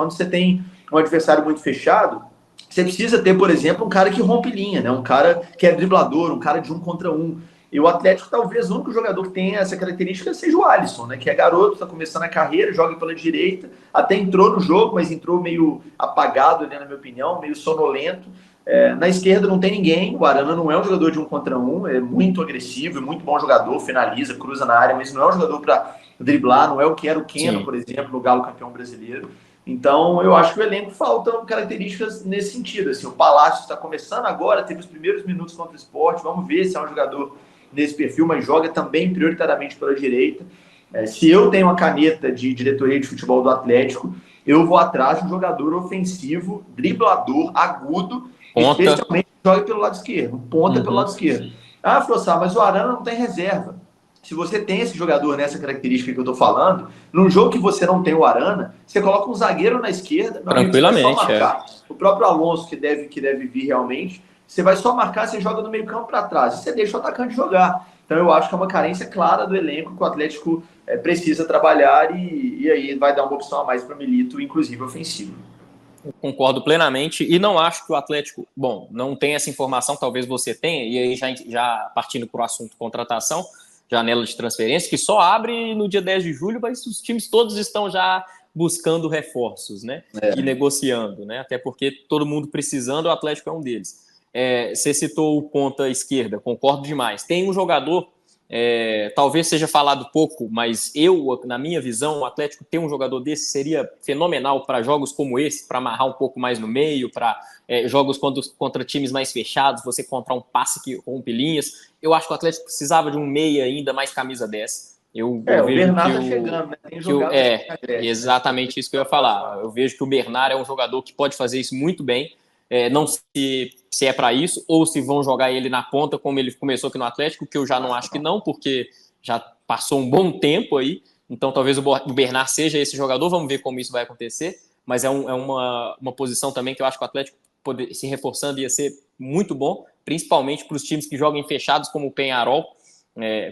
Quando você tem um adversário muito fechado, você precisa ter, por exemplo, um cara que rompe linha, né? Um cara que é driblador, um cara de 1 contra 1. E o Atlético, talvez, o único jogador que tenha essa característica seja o Alisson, né? Que é garoto, está começando a carreira, joga pela direita, até entrou no jogo, mas entrou meio apagado, né, na minha opinião, meio sonolento. Na esquerda não tem ninguém, o Arana não é um jogador de 1 contra 1, é muito agressivo, é muito bom jogador, finaliza, cruza na área, mas não é um jogador para driblar, não é o que era o Keno, por exemplo, no Galo campeão brasileiro. Então, eu acho que o elenco faltam características nesse sentido. Assim, o Palácio está começando agora, teve os primeiros minutos contra o Sport, vamos ver se é um jogador nesse perfil, mas joga também prioritariamente pela direita. Se eu tenho uma caneta de diretoria de futebol do Atlético, eu vou atrás de um jogador ofensivo, driblador, agudo, ponta, especialmente que joga pelo lado esquerdo, ponta pelo lado esquerdo. Ah, Frossá, mas o Arana não tem reserva. Se você tem esse jogador nessa característica que eu estou falando, num jogo que você não tem o Arana, você coloca um zagueiro na esquerda, tranquilamente, amigo, você vai só marcar. O próprio Alonso, que deve vir realmente, você vai só marcar, você joga no meio campo para trás, e você deixa o atacante jogar. Então eu acho que é uma carência clara do elenco que o Atlético precisa trabalhar e aí vai dar uma opção a mais para o Milito, inclusive ofensivo. Eu concordo plenamente e não acho que o Atlético, bom, não tem essa informação, talvez você tenha, e aí já partindo para o assunto contratação, janela de transferência, que só abre no dia 10 de julho, mas os times todos estão já buscando reforços, né? E negociando, né? Até porque todo mundo precisando, o Atlético é um deles. Você citou o ponta esquerda, concordo demais. Tem um jogador, talvez seja falado pouco, mas na minha visão, o Atlético ter um jogador desse seria fenomenal para jogos como esse, para amarrar um pouco mais no meio, para jogos contra times mais fechados, você encontrar um passe que rompe linhas. Eu acho que o Atlético precisava de um meia ainda mais camisa 10. Eu o vejo Bernard que tá chegando, né? Tem jogado exatamente isso que eu ia falar. Eu vejo que o Bernard é um jogador que pode fazer isso muito bem. Não sei se é para isso ou se vão jogar ele na ponta como ele começou aqui no Atlético, que eu já não acho que não, porque já passou um bom tempo aí. Então talvez o Bernard seja esse jogador. Vamos ver como isso vai acontecer. Mas é uma posição também que eu acho que o Atlético se reforçando ia ser muito bom, principalmente para os times que jogam fechados como o Peñarol.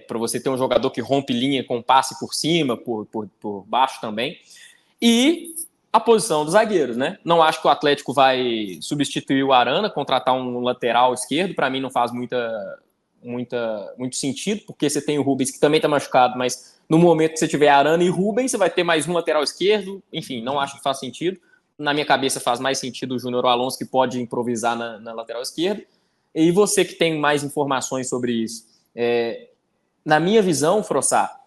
Para você ter um jogador que rompe linha com passe por cima, por baixo também. E a posição dos zagueiros, né? Não acho que o Atlético vai substituir o Arana, contratar um lateral esquerdo. Para mim não faz muito sentido, porque você tem o Rubens, que também está machucado, mas no momento que você tiver Arana e Rubens, você vai ter mais um lateral esquerdo. Enfim, não acho que faz sentido. Na minha cabeça faz mais sentido o Júnior Alonso, que pode improvisar na lateral esquerda. E você que tem mais informações sobre isso. Na minha visão, Frossá,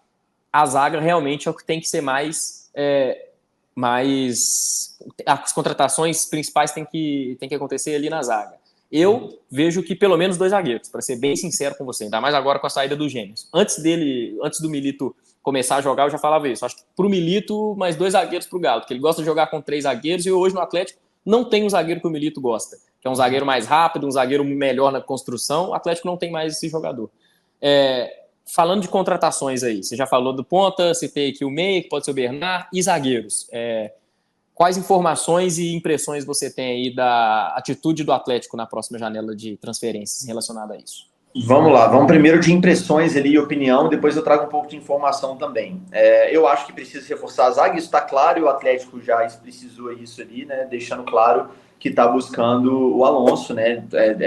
a zaga realmente é o que tem que ser mais as contratações principais têm que acontecer ali na zaga. Eu vejo que pelo menos 2 zagueiros, para ser bem sincero com você, ainda mais agora com a saída do Gêmeos. Antes do Milito começar a jogar, eu já falava isso. Acho que pro Milito, mais 2 zagueiros pro Galo, porque ele gosta de jogar com 3 zagueiros e hoje no Atlético não tem um zagueiro que o Milito gosta, que é um zagueiro mais rápido, um zagueiro melhor na construção. O Atlético não tem mais esse jogador. Falando de contratações aí, você já falou do ponta, citei aqui o meia, que pode ser o Bernard, e zagueiros. Quais informações e impressões você tem aí da atitude do Atlético na próxima janela de transferências relacionada a isso? Vamos lá, vamos primeiro de impressões ali e opinião, depois eu trago um pouco de informação também. Eu acho que precisa reforçar a zaga, isso está claro, e o Atlético já precisou isso ali, né, deixando claro que está buscando o Alonso, né,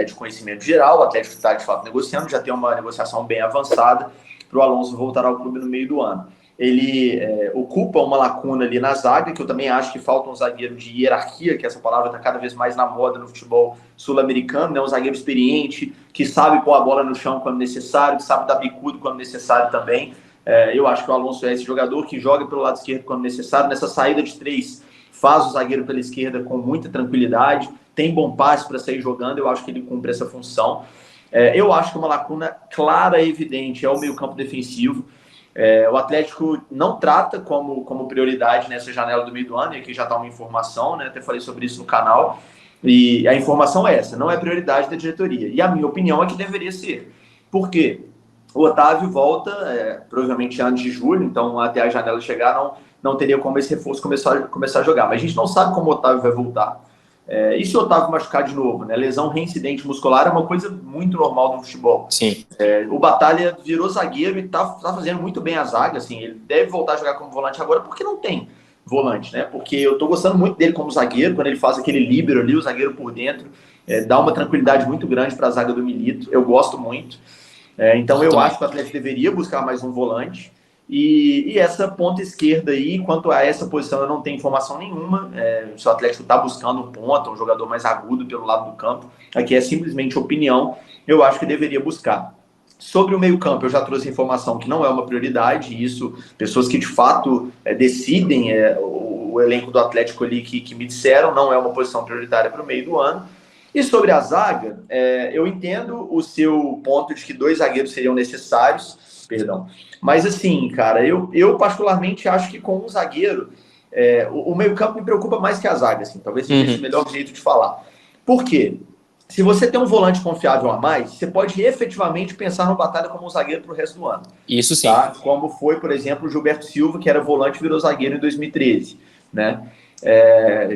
de conhecimento geral, o Atlético está de fato negociando, já tem uma negociação bem avançada para o Alonso voltar ao clube no meio do ano. Ele ocupa uma lacuna ali na zaga, que eu também acho que falta um zagueiro de hierarquia, que essa palavra está cada vez mais na moda no futebol sul-americano, né? Um zagueiro experiente, que sabe pôr a bola no chão quando necessário, que sabe dar bicudo quando necessário também. Eu acho que o Alonso é esse jogador que joga pelo lado esquerdo quando necessário, nessa saída de 3, faz o zagueiro pela esquerda com muita tranquilidade, tem bom passe para sair jogando, eu acho que ele cumpre essa função. Eu acho que uma lacuna clara e evidente é o meio-campo defensivo. O Atlético não trata como prioridade nessa janela do meio do ano, e aqui já está uma informação, né? Até falei sobre isso no canal, e a informação é essa, não é prioridade da diretoria. E a minha opinião é que deveria ser. Por quê? O Otávio volta, provavelmente antes de julho, então até a janela chegar não teria como esse reforço começar a jogar. Mas a gente não sabe como o Otávio vai voltar. E se o Otávio machucar de novo, né? Lesão reincidente muscular é uma coisa muito normal no futebol. Sim. O Batalha virou zagueiro e tá fazendo muito bem a zaga, assim, ele deve voltar a jogar como volante agora porque não tem. volante, né? Porque eu tô gostando muito dele como zagueiro, quando ele faz aquele líbero ali, o zagueiro por dentro, dá uma tranquilidade muito grande para a zaga do Milito, eu gosto muito. Então eu acho que o Atlético deveria buscar mais um volante. E essa ponta esquerda aí, quanto a essa posição, eu não tenho informação nenhuma. Se o Atlético está buscando um ponta, um jogador mais agudo pelo lado do campo, aqui é simplesmente opinião, eu acho que deveria buscar. Sobre o meio-campo, eu já trouxe informação que não é uma prioridade, e isso, pessoas que de fato decidem o elenco do Atlético ali que me disseram, não é uma posição prioritária para o meio do ano. E sobre a zaga, eu entendo o seu ponto de que 2 zagueiros seriam necessários, perdão. Mas assim, cara, eu particularmente acho que com um zagueiro, o meio-campo me preocupa mais que a zaga, assim, talvez seja esse o melhor jeito de falar. Por quê? Se você tem um volante confiável a mais, você pode efetivamente pensar no Batalha como um zagueiro para o resto do ano. Isso sim. Tá? Como foi, por exemplo, o Gilberto Silva, que era volante e virou zagueiro em 2013, né?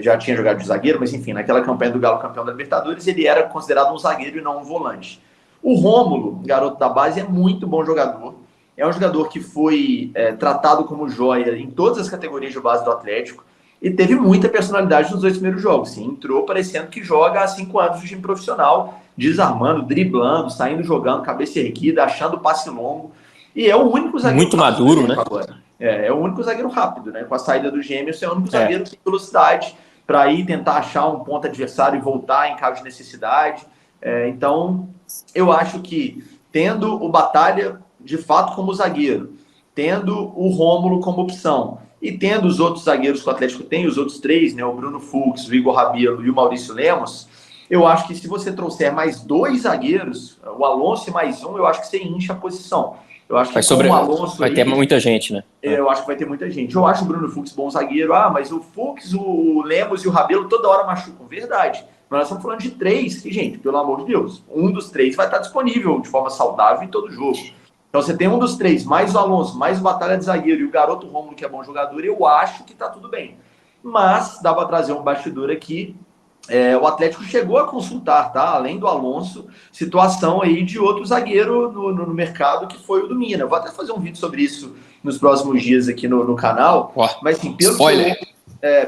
Já tinha jogado de zagueiro, mas enfim, naquela campanha do Galo campeão da Libertadores, ele era considerado um zagueiro e não um volante. O Rômulo, garoto da base, é muito bom jogador. É um jogador que foi tratado como joia em todas as categorias de base do Atlético e teve muita personalidade nos 2 primeiros jogos. Sim, entrou parecendo que joga há 5 anos de time profissional, desarmando, driblando, saindo jogando, cabeça erguida, achando passe longo. E é o único zagueiro muito maduro, né? Agora. É o único zagueiro rápido, né? Com a saída do Gêmeos, é o único zagueiro que tem velocidade para ir tentar achar um ponto adversário e voltar em caso de necessidade. Então, eu acho que tendo o Batalha de fato como zagueiro, tendo o Rômulo como opção e tendo os outros zagueiros que o Atlético tem, os outros 3, né, o Bruno Fux, o Igor Rabelo e o Maurício Lemos, eu acho que se você trouxer mais 2 zagueiros, o Alonso e mais um, eu acho que você incha a posição. Eu acho que o Alonso vai ter muita gente, né? Eu acho que vai ter muita gente. Eu acho o Bruno Fux bom zagueiro. Mas o Fux, o Lemos e o Rabelo toda hora machucam. Verdade. Mas nós estamos falando de 3 que, gente, pelo amor de Deus, um dos 3 vai estar disponível de forma saudável em todo jogo. Então você tem um dos 3, mais o Alonso, mais o Batalha de zagueiro e o garoto Rômulo, que é bom jogador, eu acho que tá tudo bem. Mas dá para trazer um bastidor aqui. O Atlético chegou a consultar, tá? Além do Alonso, situação aí de outro zagueiro no mercado, que foi o do Mina. Vou até fazer um vídeo sobre isso nos próximos dias aqui no canal. Mas sim,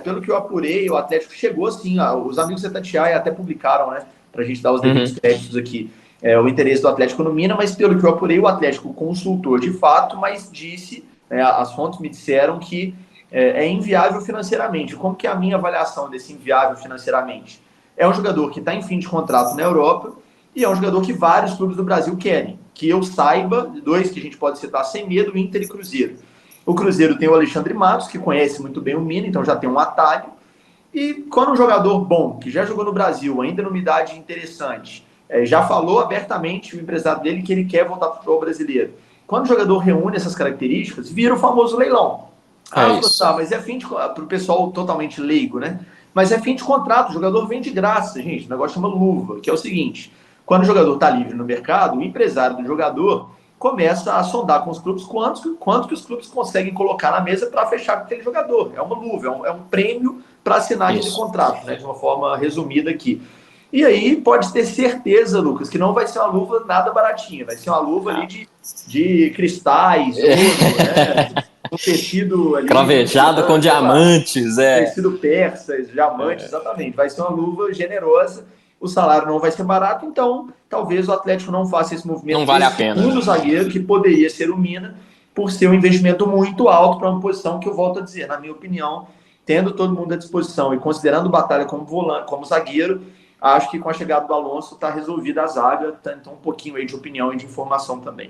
pelo que eu apurei, o Atlético chegou assim, os amigos da Tatiaia até publicaram, né? Pra gente dar os devidos créditos aqui. O interesse do Atlético no Mina, mas pelo que eu apurei, o Atlético consultou de fato, mas disse, as fontes me disseram que é inviável financeiramente. Como que é a minha avaliação desse inviável financeiramente? É um jogador que está em fim de contrato na Europa e é um jogador que vários clubes do Brasil querem. Que eu saiba, 2 que a gente pode citar sem medo, Inter e Cruzeiro. O Cruzeiro tem o Alexandre Matos, que conhece muito bem o Mina, então já tem um atalho. E quando um jogador bom, que já jogou no Brasil, ainda numa idade interessante, já falou abertamente o empresário dele que ele quer voltar para o futebol brasileiro. Quando o jogador reúne essas características, vira o famoso leilão. Mas é fim de... Para o pessoal totalmente leigo, né? Mas é fim de contrato, o jogador vem de graça, gente. O negócio chama luva, que é o seguinte: quando o jogador está livre no mercado, o empresário do jogador começa a sondar com os clubes quanto que os clubes conseguem colocar na mesa para fechar com aquele jogador. É uma luva, é um prêmio para assinar aquele contrato, né? De uma forma resumida aqui. E aí pode ter certeza, Lucas, que não vai ser uma luva nada baratinha, vai ser uma luva ali de cristais, ouro, né? Um tecido ali, cravejado com diamantes, tecido persas, diamantes, exatamente. Vai ser uma luva generosa, o salário não vai ser barato, então talvez o Atlético não faça esse movimento. Não vale a pena. Um zagueiro que poderia ser o Mina, por ser um investimento muito alto para uma posição que eu volto a dizer, na minha opinião, tendo todo mundo à disposição e considerando o Batalha como volante, como zagueiro, acho que com a chegada do Alonso está resolvida a zaga, então um pouquinho aí de opinião e de informação também.